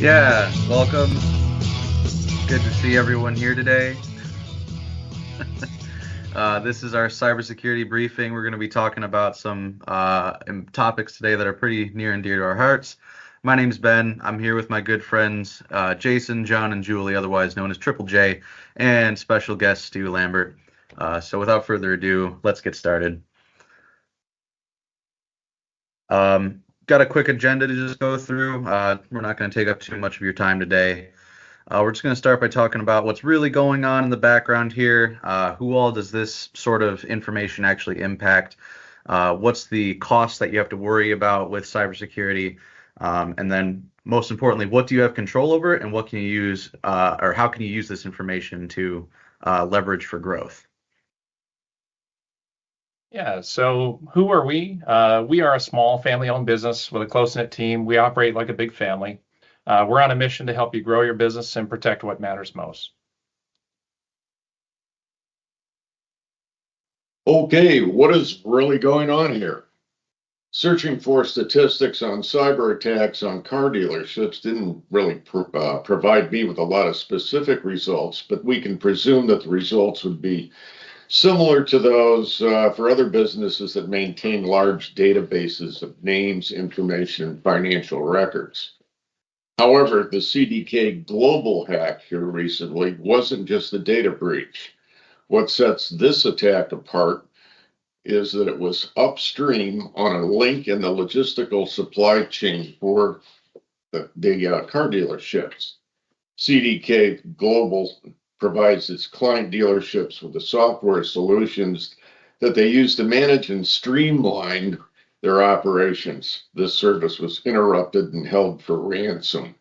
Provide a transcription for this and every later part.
Yeah, welcome. Good to see everyone here today. This is our cybersecurity briefing. We're going to be talking about some topics today that are pretty near and dear to our hearts. My name's Ben. I'm here with my good friends Jason, John, and Julie, otherwise known as Triple J, and special guest Stu Lambert. So without further ado, let's get started. Got a quick agenda to just go through. We're not going to take up too much of your time today. We're just going to start by talking about what's really going on in the background here. Who all does this sort of information actually impact? What's the cost that you have to worry about with cybersecurity? And then most importantly, what do you have control over and what can you use or how can you use this information to leverage for growth? Yeah, so who are we? We are a small family-owned business with a close-knit team. We operate like a big family. We're on a mission to help you grow your business and protect what matters most. Okay, what is really going on here? Searching for statistics on cyber attacks on car dealerships didn't really provide me with a lot of specific results, but we can presume that the results would be similar to those for other businesses that maintain large databases of names, information, and financial records. However, the CDK Global hack here recently wasn't just a data breach. What sets this attack apart is that it was upstream on a link in the logistical supply chain for the car dealerships. CDK Global provides its client dealerships with the software solutions that they use to manage and streamline their operations. This service was interrupted and held for ransom.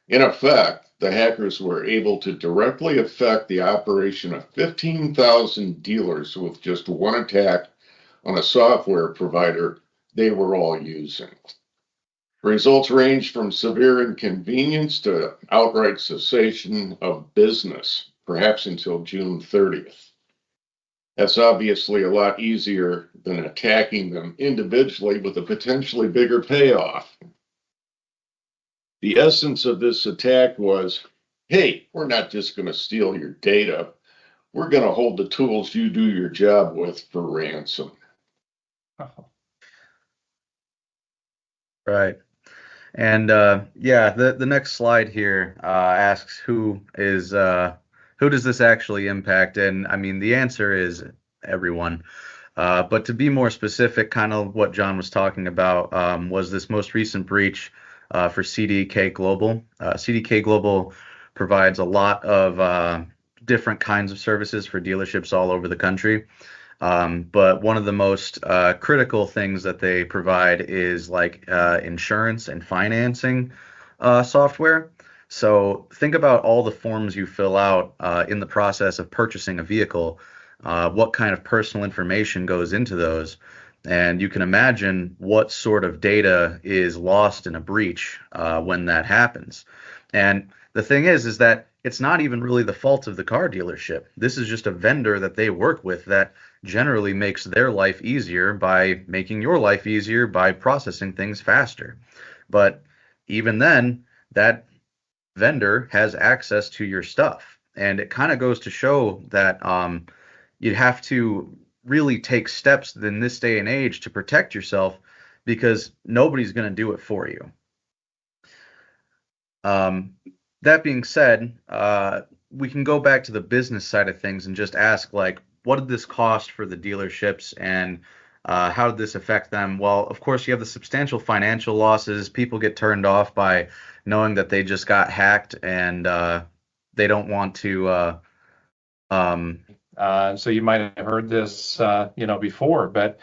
In effect, the hackers were able to directly affect the operation of 15,000 dealers with just one attack on a software provider they were all using. Results ranged from severe inconvenience to outright cessation of business, perhaps until June 30th. That's obviously a lot easier than attacking them individually with a potentially bigger payoff. The essence of this attack was, hey, we're not just going to steal your data. We're going to hold the tools you do your job with for ransom. Right. And yeah, the next slide here asks who does this actually impact? And I mean, the answer is everyone. But to be more specific, kind of what John was talking about was this most recent breach for CDK Global. CDK Global provides a lot of different kinds of services for dealerships all over the country. But one of the most critical things that they provide is like insurance and financing software. So think about all the forms you fill out in the process of purchasing a vehicle, what kind of personal information goes into those. And you can imagine what sort of data is lost in a breach when that happens. And the thing is that it's not even really the fault of the car dealership. This is just a vendor that they work with that generally makes their life easier by making your life easier by processing things faster. But even then, that vendor has access to your stuff. And it kind of goes to show that you have to really take steps in this day and age to protect yourself because nobody's going to do it for you. That being said, we can go back to the business side of things and just ask, like, what did this cost for the dealerships and how did this affect them? Well, of course, you have the substantial financial losses. People get turned off by knowing that they just got hacked and they don't want to. So you might have heard this, before, but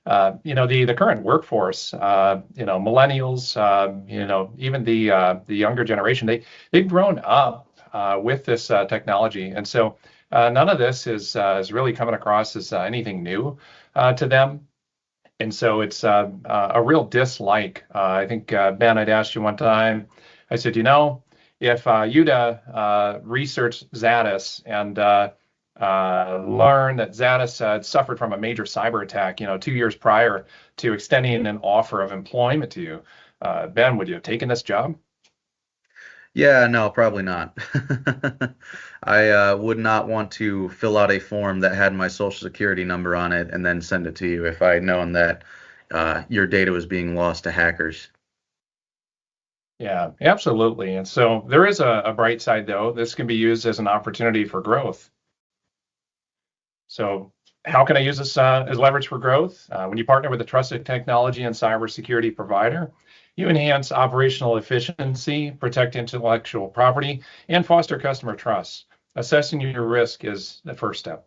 the current workforce, millennials, even the younger generation, they've grown up with this technology, and so none of this is really coming across as anything new to them, and so it's a real dislike. I think Ben, I'd asked you one time. I said, if you'd research ZATIS and learn that ZATIS had suffered from a major cyber attack, 2 years prior to extending an offer of employment to you, Ben, would you have taken this job? Yeah, no, probably not. I would not want to fill out a form that had my social security number on it and then send it to you if I had known that your data was being lost to hackers. Yeah, absolutely. And so there is a bright side, though. This can be used as an opportunity for growth. So how can I use this as leverage for growth? When you partner with a trusted technology and cybersecurity provider, you enhance operational efficiency, protect intellectual property, and foster customer trust. Assessing your risk is the first step.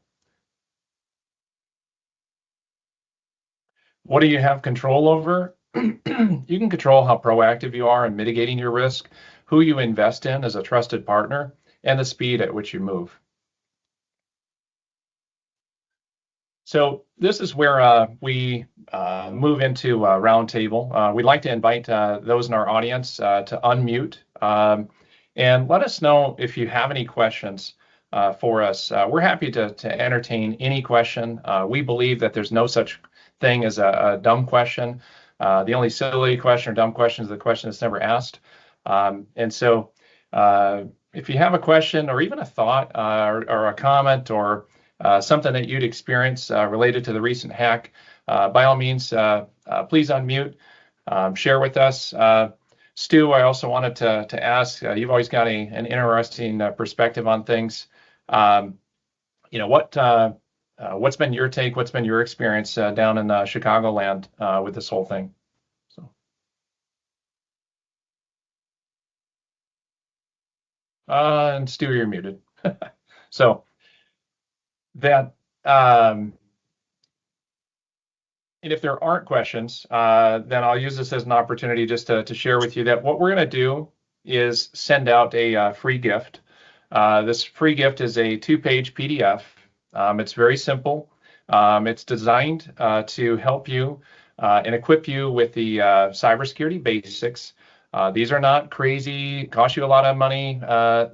What do you have control over? You can control how proactive you are in mitigating your risk, who you invest in as a trusted partner, and the speed at which you move. So this is where we move into roundtable. We'd like to invite those in our audience to unmute and let us know if you have any questions for us. We're happy to entertain any question. We believe that there's no such thing as a dumb question. The only silly question or dumb question is the question that's never asked. And so if you have a question or even a thought or a comment or something that you'd experienced related to the recent hack, by all means, please unmute, share with us. Stu, I also wanted to ask, you've always got an interesting perspective on things. What's been your take? What's been your experience down in Chicagoland with this whole thing? So, and Stu, you're muted. So that, and if there aren't questions, then I'll use this as an opportunity just to share with you that what we're going to do is send out a free gift. This free gift is a 2-page PDF. It's very simple. It's designed to help you and equip you with the cybersecurity basics. These are not crazy, cost you a lot of money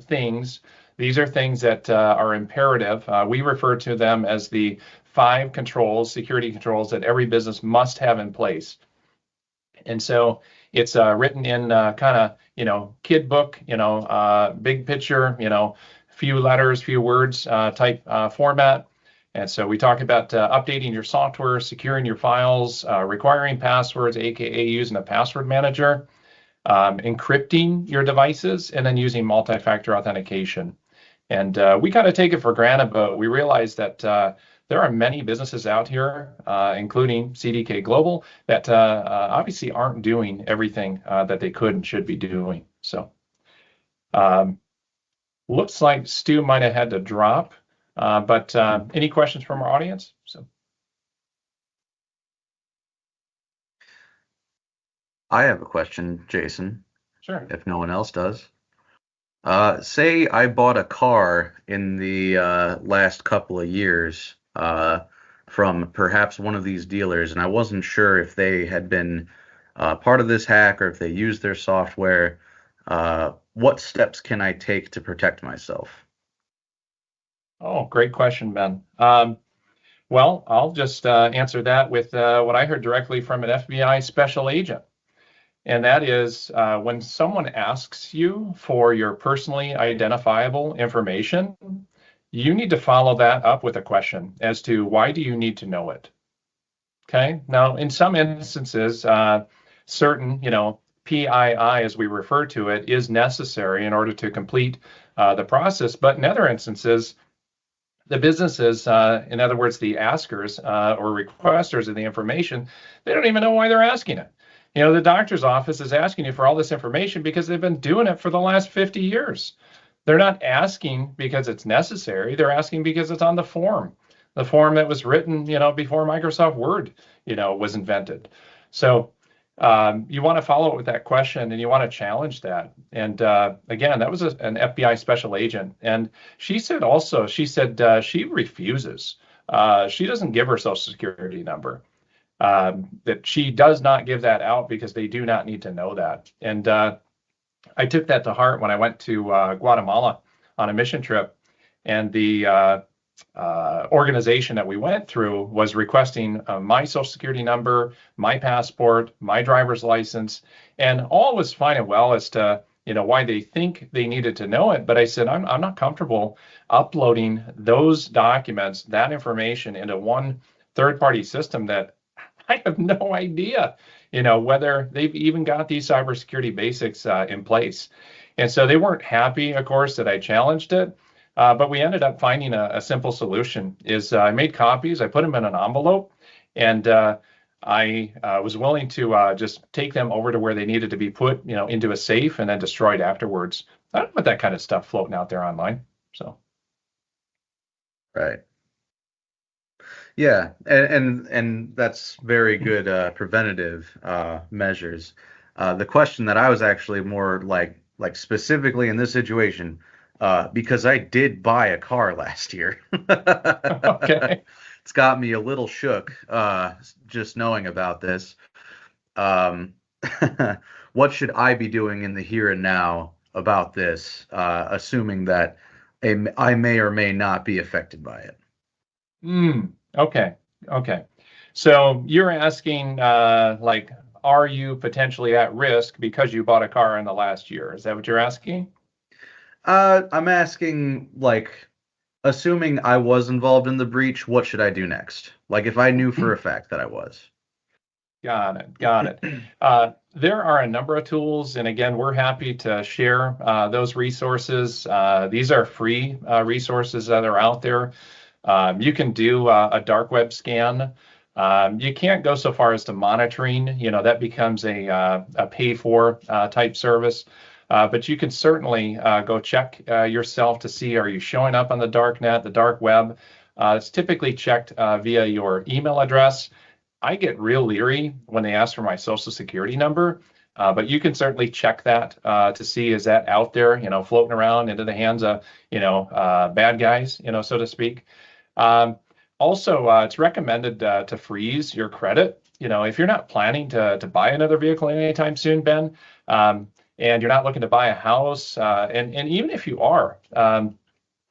things. These are things that are imperative. We refer to them as the 5 controls, security controls that every business must have in place. And so it's written in kind of, kid book, big picture, few letters, few words type format. And so we talk about updating your software, securing your files, requiring passwords, aka using a password manager, encrypting your devices, and then using multi-factor authentication. And we kind of take it for granted, but we realize that there are many businesses out here, including CDK Global, that obviously aren't doing everything that they could and should be doing. So looks like Stu might have had to drop, but any questions from our audience? So I have a question, Jason, sure. if no one else does. Say I bought a car in the last couple of years from perhaps one of these dealers, and I wasn't sure if they had been part of this hack or if they used their software. What steps can I take to protect myself? Oh, great question, Ben. Well, I'll just answer that with what I heard directly from an FBI special agent. And that is when someone asks you for your personally identifiable information, you need to follow that up with a question as to why do you need to know it? Okay. Now, in some instances, certain, PII, as we refer to it, is necessary in order to complete the process. But in other instances, the businesses, in other words, the askers or requesters of the information, they don't even know why they're asking it. The doctor's office is asking you for all this information because they've been doing it for the last 50 years. They're not asking because it's necessary. They're asking because it's on the form that was written, before Microsoft Word, was invented. So you want to follow it with that question and you want to challenge that. And again, that was an FBI special agent. And she said she refuses. She doesn't give her social security number. That she does not give that out because they do not need to know that. And I took that to heart when I went to Guatemala on a mission trip, and the organization that we went through was requesting my social security number, my passport, my driver's license, and all was fine and well as to why they think they needed to know it. But I said, I'm not comfortable uploading those documents, that information into one third-party system that I have no idea, whether they've even got these cybersecurity basics in place. And so they weren't happy, of course, that I challenged it. But we ended up finding a simple solution. I made copies, I put them in an envelope, and I was willing to just take them over to where they needed to be put, into a safe and then destroyed afterwards. I don't want that kind of stuff floating out there online. So. Right. Yeah, and that's very good preventative measures. The question that I was actually more like specifically in this situation, because I did buy a car last year. Okay. It's got me a little shook just knowing about this. What should I be doing in the here and now about this, assuming that I may or may not be affected by it? Okay. So you're asking, are you potentially at risk because you bought a car in the last year? Is that what you're asking? I'm asking, assuming I was involved in the breach, what should I do next? Like, if I knew for a fact that I was. Got it. There are a number of tools, and again, we're happy to share those resources. These are free resources that are out there. You can do a dark web scan. You can't go so far as to monitoring, that becomes a pay-for type service. But you can certainly go check yourself to see, are you showing up on the dark net, the dark web? It's typically checked via your email address. I get real leery when they ask for my social security number, but you can certainly check that to see, is that out there, floating around into the hands of, bad guys, so to speak. Also, it's recommended to freeze your credit. If you're not planning to buy another vehicle anytime soon, Ben, and you're not looking to buy a house, and even if you are,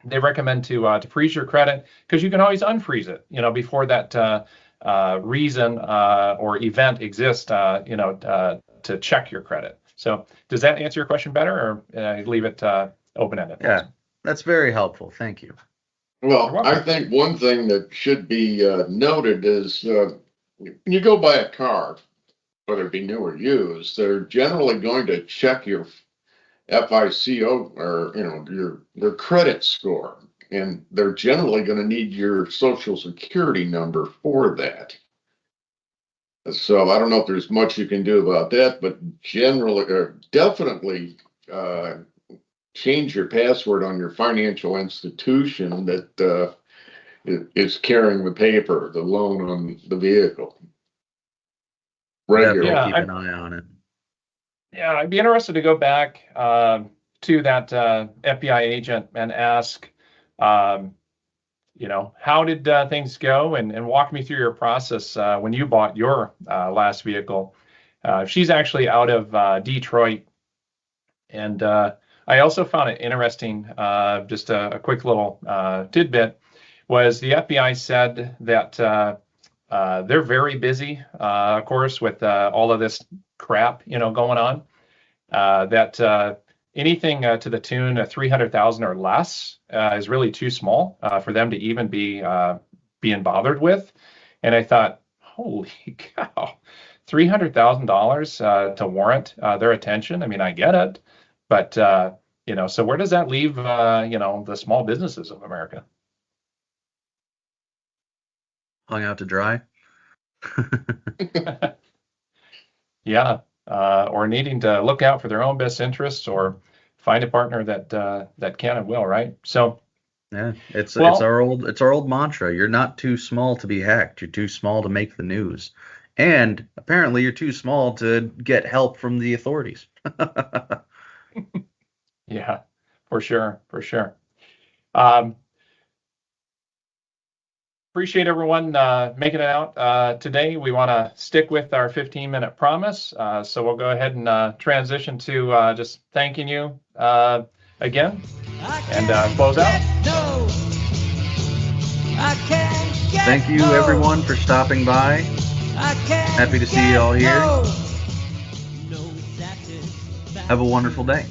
they recommend to freeze your credit, because you can always unfreeze it, before that reason or event exists, to check your credit. So does that answer your question better, or leave it open-ended? Yeah, that's very helpful. Thank you. Well, I think one thing that should be noted is when you go buy a car, whether it be new or used, they're generally going to check your FICO or your credit score, and they're generally going to need your social security number for that. So I don't know if there's much you can do about that, but generally, definitely change your password on your financial institution that is carrying the paper, the loan on the vehicle. Definitely Regularly. keep an eye on it. Yeah, I'd be interested to go back to that FBI agent and ask, how did things go, and walk me through your process when you bought your last vehicle. She's actually out of Detroit, and I also found it interesting, just a quick little tidbit, was the FBI said that they're very busy, of course, with all of this crap, going on, that anything to the tune of 300,000 or less is really too small for them to even be being bothered with. And I thought, holy cow, $300,000 to warrant their attention. I mean, I get it, but so where does that leave the small businesses of America? Hung out to dry. Yeah, or needing to look out for their own best interests, or find a partner that can and will, right? So yeah, it's our old mantra. You're not too small to be hacked. You're too small to make the news, and apparently you're too small to get help from the authorities. Yeah, for sure. Appreciate everyone making it out today. We want to stick with our 15-minute promise, so we'll go ahead and transition to just thanking you again, and close out. Thank you, everyone, for stopping by. Happy to see you all here. Have a wonderful day.